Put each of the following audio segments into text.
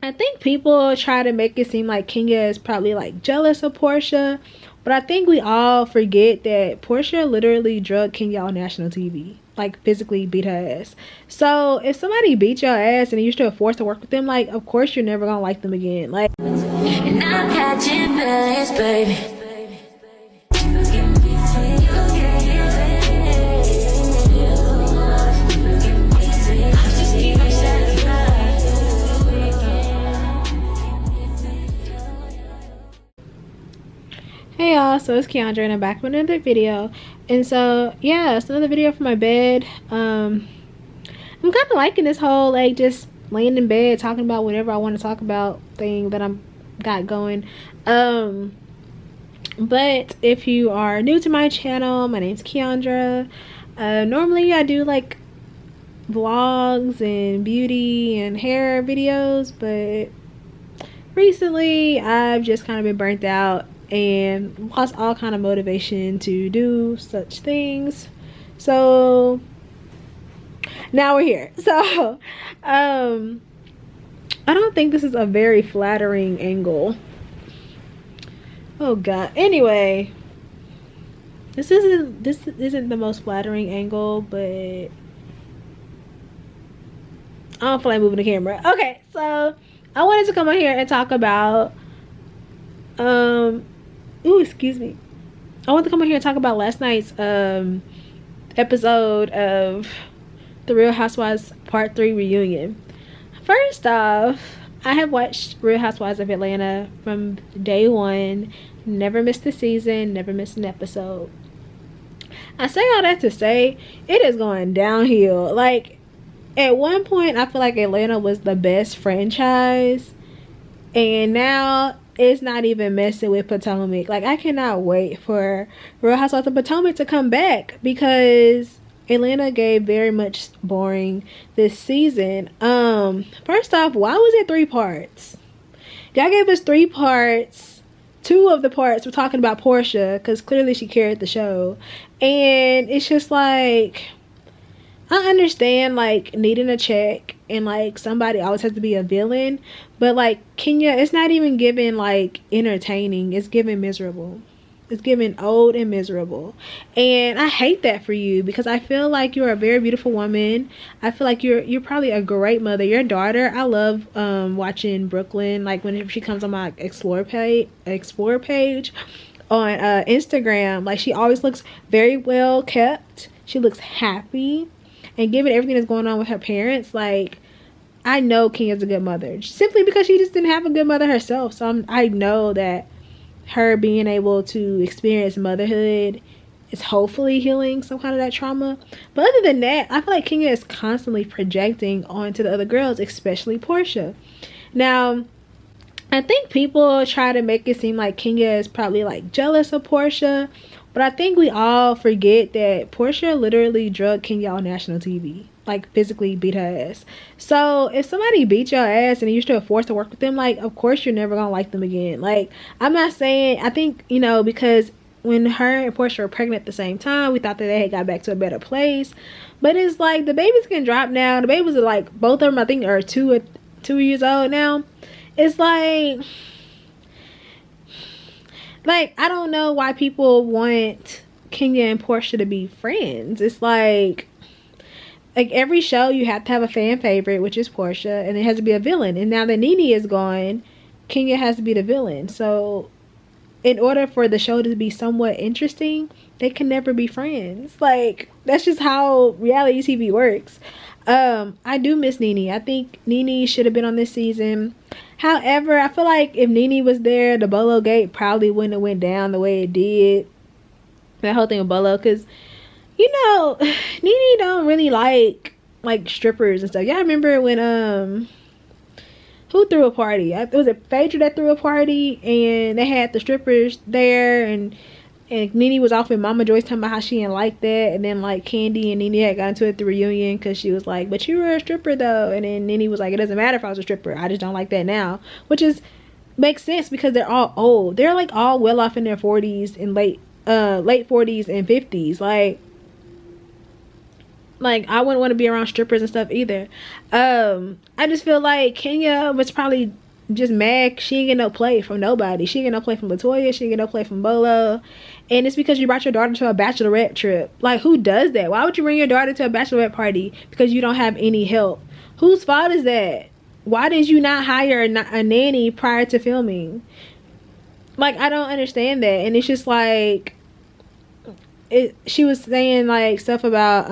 I think people try to make it seem like Kenya is probably like jealous of Portia, but I think we all forget that Portia literally drugged Kenya on national TV, like physically beat her ass. So if somebody beat your ass and you're still forced to work with them, like of course you're never gonna like them again. Like, and I'm catching feelings, baby. Hey y'all, so it's Keandra and I'm back with another video. And so yeah, it's another video from my bed. I'm kind of liking this whole like just laying in bed talking about whatever I want to talk about thing that I'm got going. But if you are new to my channel, my name's Keandra. Normally I do like vlogs and beauty and hair videos, but recently I've just kind of been burnt out and lost all kind of motivation to do such things. So now we're here. So I don't think this is a very flattering angle. Oh god. Anyway, this isn't the most flattering angle, but I don't feel like moving the camera. Okay, so I wanted to come on here and talk about ooh, excuse me. I want to come on here and talk about last night's episode of The Real Housewives Part 3 reunion. First off, I have watched Real Housewives of Atlanta from day one. Never missed a season, never missed an episode. I say all that to say it is going downhill. Like, at one point, I feel like Atlanta was the best franchise, and now it's not even messing with Potomac. Like, I cannot wait for Real Housewives of Potomac to come back because Atlanta gave very much boring this season. First off, why was it 3 parts? Y'all gave us 3 parts. 2 of the parts were talking about Portia because clearly she carried the show, and it's just like, I understand like needing a check and like somebody always has to be a villain, but like Kenya, it's not even giving like entertaining, it's giving miserable. It's giving old and miserable, and I hate that for you because I feel like you're a very beautiful woman. I feel like you're probably a great mother. Your daughter, I love watching Brooklyn, like whenever she comes on my explore page on Instagram. Like, she always looks very well kept, she looks happy, and given everything that's going on with her parents, like, I know Kenya's a good mother simply because she just didn't have a good mother herself. So I know that her being able to experience motherhood is hopefully healing some kind of that trauma. But other than that, I feel like Kenya is constantly projecting onto the other girls, especially Portia. Now, I think people try to make it seem like Kenya is probably like jealous of Portia, but I think we all forget that Portia literally drugged Kenya on national TV, like physically beat her ass. So if somebody beat your ass and you're still forced to work with them, like of course you're never gonna like them again. Like, I'm not saying, I think, you know, because when her and Portia were pregnant at the same time, we thought that they had got back to a better place, but it's like the babies can drop now. The babies are like, both of them I think are 2 years old now. It's like I don't know why people want Kenya and Portia to be friends. It's like every show you have to have a fan favorite, which is Portia, and it has to be a villain. And now that Nene is gone, Kenya has to be the villain. So in order for the show to be somewhat interesting, they can never be friends. Like, that's just how reality TV works. I do miss Nene. I think Nene should have been on this season. However, I feel like if Nene was there, the Bolo Gate probably wouldn't have went down the way it did. That whole thing with Bolo, because, you know, Nene don't really like strippers and stuff. Y'all remember when who threw a party? Was it Phaedra that threw a party and they had the strippers there, and Nene was off with Mama Joyce talking about how she didn't like that, and then like Candy and Nene had got into it at the reunion because she was like, but you were a stripper though, and then Nene was like, it doesn't matter if I was a stripper, I just don't like that now, which is makes sense because they're all old. They're like all well off in their 40s and late 40s and 50s. Like, Like, I wouldn't want to be around strippers and stuff either. I just feel like Kenya was probably just mad she ain't get no play from nobody. She ain't get no play from Latoya. She ain't get no play from Bolo. And it's because you brought your daughter to a bachelorette trip. Like, who does that? Why would you bring your daughter to a bachelorette party because you don't have any help? Whose fault is that? Why did you not hire a nanny prior to filming? Like, I don't understand that. And it's just like, she was saying like stuff about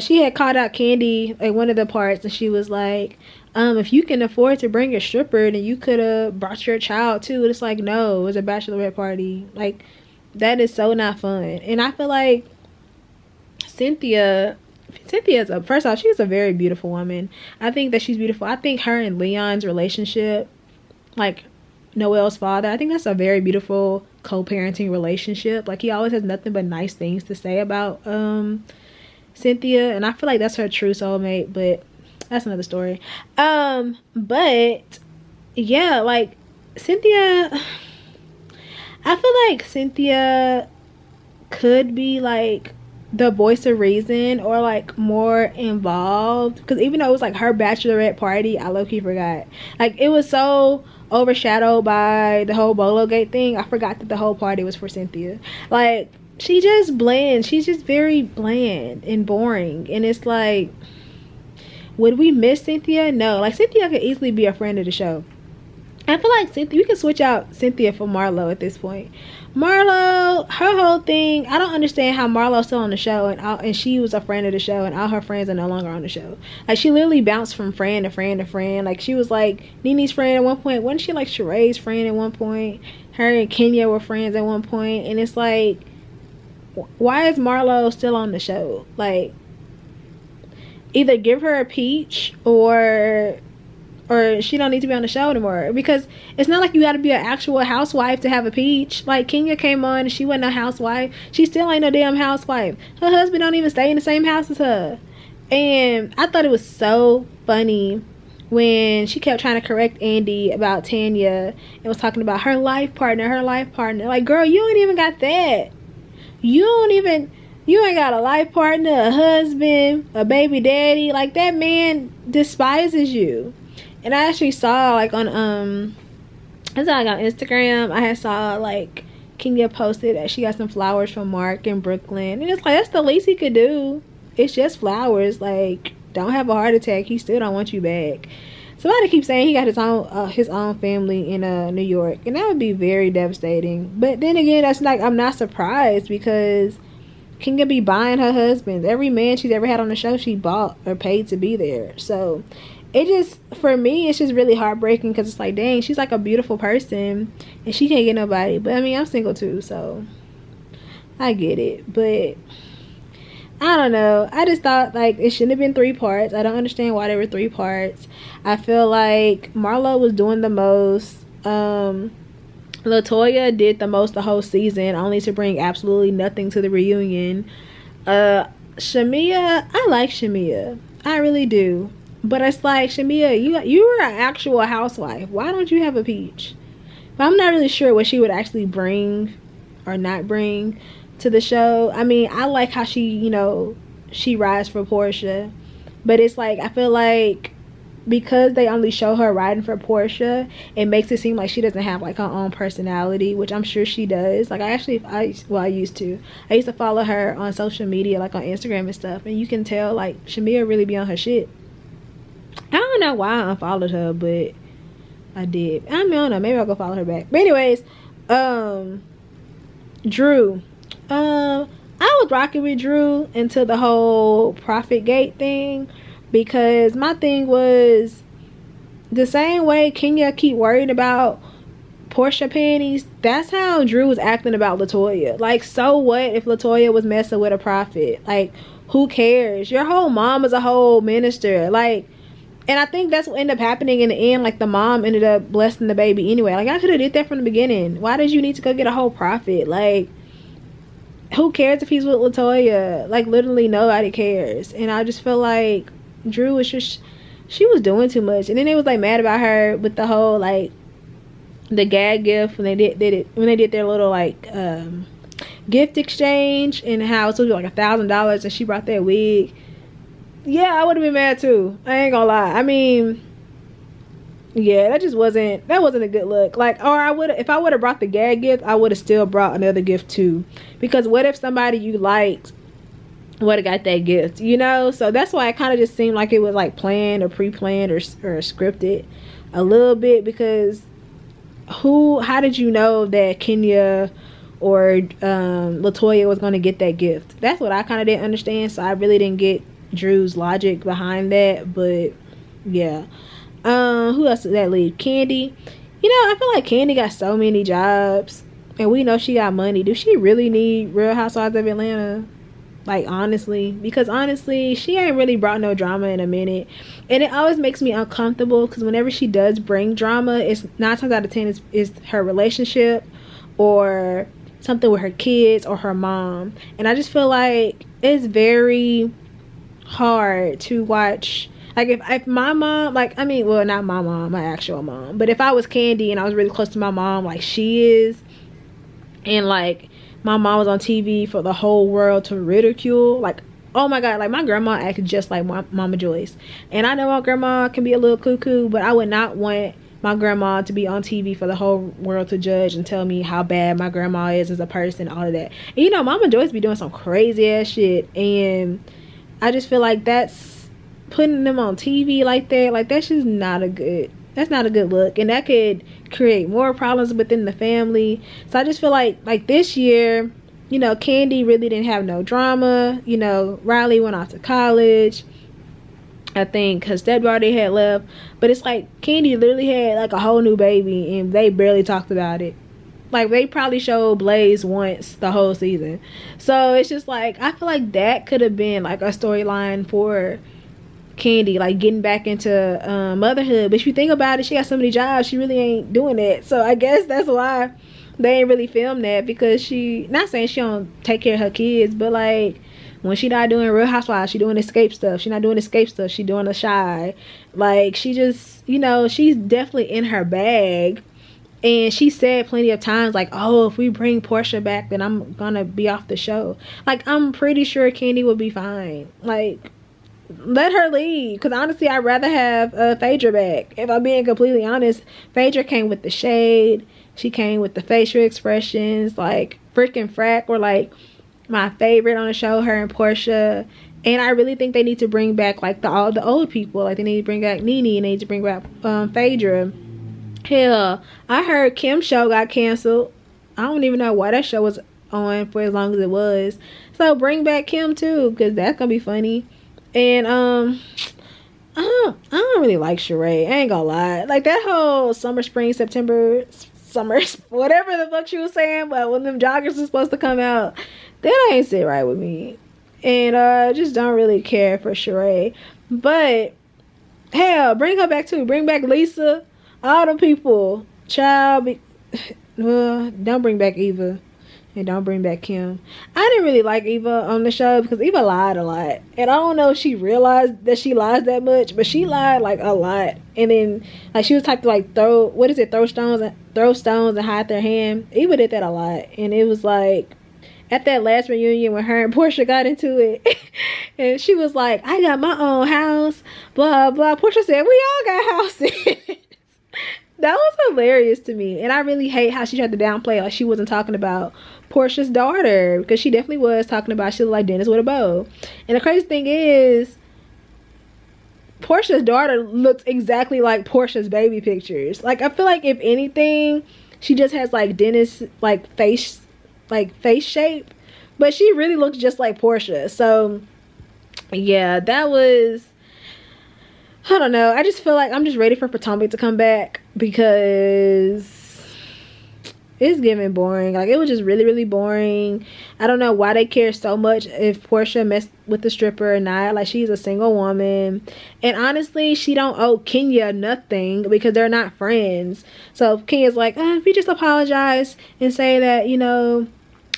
she had called out Candy like one of the parts, and she was like, if you can afford to bring a stripper, then you could have brought your child too. It's like, no, it was a bachelorette party. Like, that is so not fun. And I feel like Cynthia's first off, she's a very beautiful woman. I think that she's beautiful. I think her and Leon's relationship, like Noel's father, I think that's a very beautiful co-parenting relationship. Like, he always has nothing but nice things to say about Cynthia, and I feel like that's her true soulmate, but that's another story. But yeah, like Cynthia, I feel like Cynthia could be like the voice of reason or like more involved, because even though it was like her bachelorette party, I low-key forgot. Like, it was so overshadowed by the whole Bolo Gate thing, I forgot that the whole party was for Cynthia. Like, she just bland. She's just very bland and boring, and it's like, would we miss Cynthia? No. Like, Cynthia could easily be a friend of the show. I feel like Cynthia, we can switch out Cynthia for Marlo at this point. Marlo, her whole thing, I don't understand how Marlo's still on the show, and she was a friend of the show, and all her friends are no longer on the show. Like, she literally bounced from friend to friend to friend. Like, she was like Nene's friend at one point. Wasn't she like Sheree's friend at one point? Her and Kenya were friends at one point, and it's like, why is Marlo still on the show? Like, either give her a peach or she don't need to be on the show anymore, because it's not like you got to be an actual housewife to have a peach. Like, Kenya came on and she wasn't a housewife. She still ain't no damn housewife. Her husband don't even stay in the same house as her. And I thought it was so funny when she kept trying to correct Andy about Tanya and was talking about her life partner. Like, girl, you ain't even got that. You ain't got a life partner, a husband, a baby daddy. Like, that man despises you. And I actually saw like on Instagram, I had saw like Kenya posted that she got some flowers from Mark in Brooklyn, and it's like, that's the least he could do. It's just flowers. Like, don't have a heart attack. He still don't want you back. Somebody keeps saying he got his own family in New York, and that would be very devastating. But then again, that's like, I'm not surprised, because Kenya be buying her husbands. Every man she's ever had on the show, she bought or paid to be there. So it just, for me, it's just really heartbreaking, because it's like, dang, she's like a beautiful person and she can't get nobody. But I mean, I'm single too, so I get it. But I don't know, I just thought like it shouldn't have been 3 parts. I don't understand why there were 3 parts. I feel like Marlo was doing the most. Latoya did the most the whole season, only to bring absolutely nothing to the reunion. Shamia, I like Shamia, I really do. But it's like, Shamia, you were an actual housewife. Why don't you have a peach? But I'm not really sure what she would actually bring or not bring to the show. I mean, I like how she rides for Portia. But it's like, I feel like because they only show her riding for Portia, it makes it seem like she doesn't have like her own personality, which I'm sure she does. Like, I used to follow her on social media, like on Instagram and stuff, and you can tell like Shamia really be on her shit. I don't know why I unfollowed her, but I did. I don't know, maybe I'll go follow her back. But anyways, Drew, I was rocking with Drew until the whole Profit Gate thing, because my thing was, the same way Kenya keep worrying about Portia panties, that's how Drew was acting about Latoya. Like, so what if Latoya was messing with a prophet? Like, who cares? Your whole mom is a whole minister. Like, and I think that's what ended up happening in the end. Like, the mom ended up blessing the baby anyway. Like, I could have did that from the beginning. Why did you need to go get a whole prophet? Like, who cares if he's with Latoya? Like, literally nobody cares. And I just feel like Drew was just, she was doing too much. And then they was like mad about her with the whole like the gag gift when they did their little like gift exchange and how it's supposed to be like $1,000 and she brought that wig, yeah, I would have been mad too. I ain't gonna lie. I mean, yeah, that wasn't a good look. Like, or if I would have brought the gag gift, I would have still brought another gift too. Because what if somebody you liked would have got that gift, you know? So that's why it kind of just seemed like it was like planned or pre-planned or scripted a little bit. Because how did you know that Kenya or Latoya was going to get that gift? That's what I kind of didn't understand. So I really didn't get Drew's logic behind that. But yeah. Who else did that leave? Candy. You know, I feel like Candy got so many jobs and we know she got money. Do she really need Real Housewives of Atlanta? Like, honestly, because honestly, she ain't really brought no drama in a minute. And it always makes me uncomfortable because whenever she does bring drama, it's 9 times out of 10 is her relationship or something with her kids or her mom. And I just feel like it's very hard to watch. Like, if my mom, like, I mean, well, not my mom, my actual mom, but if I was Candy and I was really close to my mom, like she is, and, like, my mom was on TV for the whole world to ridicule, like, oh my God, like, my grandma acted just like Mama Joyce. And I know my grandma can be a little cuckoo, but I would not want my grandma to be on TV for the whole world to judge and tell me how bad my grandma is as a person, all of that. And, you know, Mama Joyce be doing some crazy ass shit, and I just feel like that's putting them on TV like that, like, that's just not a good look, and that could create more problems within the family. So I just feel like this year, you know, Candy really didn't have no drama. You know, Riley went off to college, I think her stepdaughter had left, but it's like Candy literally had like a whole new baby and they barely talked about it. Like, they probably showed Blaze once the whole season. So it's just like, I feel like that could have been like a storyline for Candy, like getting back into motherhood. But if you think about it, she got so many jobs, she really ain't doing that. So I guess that's why they ain't really filmed that, because she, not saying she don't take care of her kids, but like when she not doing Real Housewives, she doing escape stuff. She not doing escape stuff, she doing the shy. Like, she just, you know, she's definitely in her bag. And she said plenty of times, like, oh, if we bring Portia back, then I'm gonna be off the show. Like, I'm pretty sure Candy will be fine. Like, let her leave, because honestly I'd rather have Phaedra back. If I'm being completely honest, Phaedra came with the shade, she came with the facial expressions. Like, freaking Frack were like my favorite on the show, her and Portia. And I really think they need to bring back like all the old people. Like, they need to bring back Nene, and they need to bring back Phaedra. Hell, I heard Kim's show got canceled. I don't even know why that show was on for as long as it was. So bring back Kim too, because that's gonna be funny. And I don't really like Sheree, I ain't gonna lie. Like, that whole summer, spring, September, summer, whatever the fuck she was saying, but when them joggers are supposed to come out, that ain't sit right with me. And I just don't really care for Sheree. But hell, bring her back too. Bring back Lisa, all them people. Child, don't bring back Eva. And don't bring back Kim. I didn't really like Eva on the show because Eva lied a lot. And I don't know if she realized that she lies that much, but she lied like a lot. And then like she was type to like throw stones and hide their hand. Eva did that a lot. And it was like at that last reunion when her and Portia got into it, and she was like, I got my own house, blah blah. Portia said, we all got houses. That was hilarious to me. And I really hate how she tried to downplay, like she wasn't talking about Portia's daughter, because she definitely was talking about she looked like Dennis with a bow. And the crazy thing is, Portia's daughter looks exactly like Portia's baby pictures. Like, I feel like if anything, she just has like Dennis like face shape, but she really looks just like Portia. So yeah, that was, I don't know. I just feel like I'm just ready for Potomac to come back, because it's getting boring. Like, it was just really, really boring. I don't know why they care so much if Portia messed with the stripper or not. Like, she's a single woman. And honestly, she don't owe Kenya nothing because they're not friends. So Kenya's like, if we just apologize and say that, you know,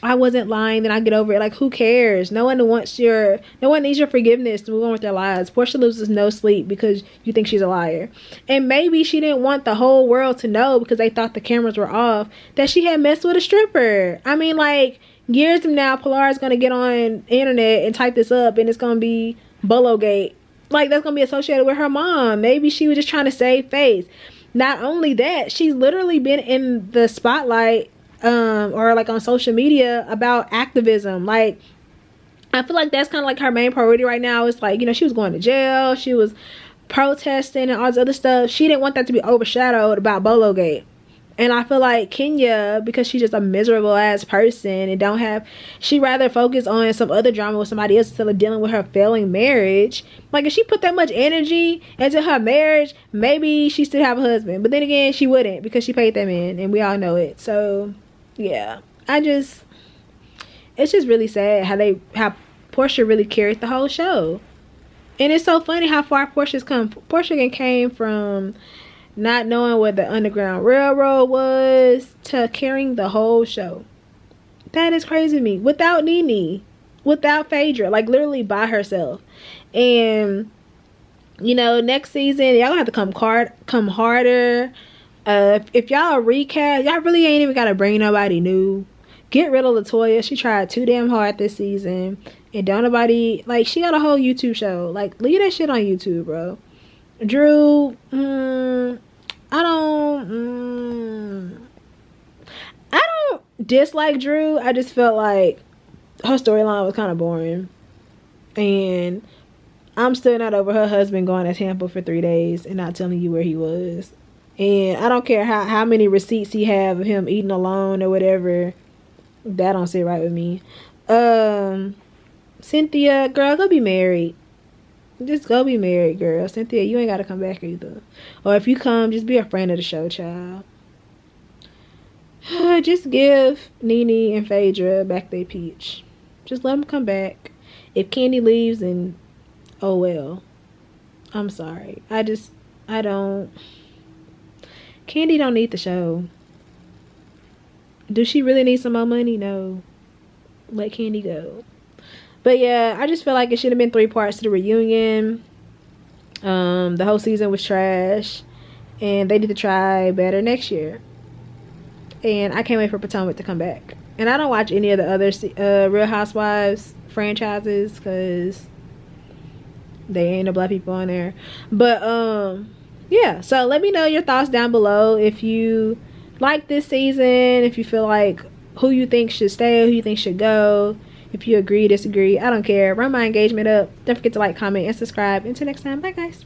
I wasn't lying, then I get over it. Like, who cares? No one needs your forgiveness to move on with their lives. Portia loses no sleep because you think she's a liar. And maybe she didn't want the whole world to know, because they thought the cameras were off, that she had messed with a stripper. I mean, like, Years from now, Pilar is gonna get on internet and type this up, and it's gonna be Bologate. Like, that's gonna be associated with her mom. Maybe she was just trying to save face. Not only that, she's literally been in the spotlight, or like on social media about activism. Like, I feel like that's kind of like her main priority right now. It's like, you know, she was going to jail, she was protesting and all this other stuff. She didn't want that to be overshadowed about Bologate. And I feel like Kenya, because she's just a miserable ass person and don't have, she rather focus on some other drama with somebody else instead of dealing with her failing marriage. Like, if she put that much energy into her marriage, maybe she still have a husband. But then again, she wouldn't, because she paid that man, and we all know it. So yeah, it's just really sad how Portia really carried the whole show. And it's so funny how far Portia's come. Portia came from not knowing what the Underground Railroad was to carrying the whole show. That is crazy to me. Without Nene, without Phaedra, like literally by herself. And you know, next season y'all gonna have to come harder. If y'all recast, y'all really ain't even gotta bring nobody new. Get rid of Latoya. She tried too damn hard this season, and don't nobody, like, she got a whole YouTube show. Like, leave that shit on YouTube, bro. Drew, I don't dislike Drew. I just felt like her storyline was kind of boring, and I'm still not over her husband going to Tampa for 3 days and not telling you where he was. And I don't care how many receipts he have of him eating alone or whatever. That don't sit right with me. Cynthia, girl, go be married. Just go be married, girl. Cynthia, you ain't gotta come back either. Or if you come, just be a friend of the show, child. Just give Nene and Phaedra back their peach. Just let them come back. If Candy leaves, then oh well. I'm sorry. I don't. Candy don't need the show. Do she really need some more money? No. Let Candy go. But yeah, I just feel like it should have been 3 parts to the reunion. The whole season was trash, and they need to try better next year. And I can't wait for Potomac to come back. And I don't watch any of the other Real Housewives franchises because they ain't no black people on there. But yeah, so let me know your thoughts down below. If you like this season, if you feel like who you think should stay, who you think should go. If you agree, disagree, I don't care. Run my engagement up. Don't forget to like, comment, and subscribe. Until next time, bye guys.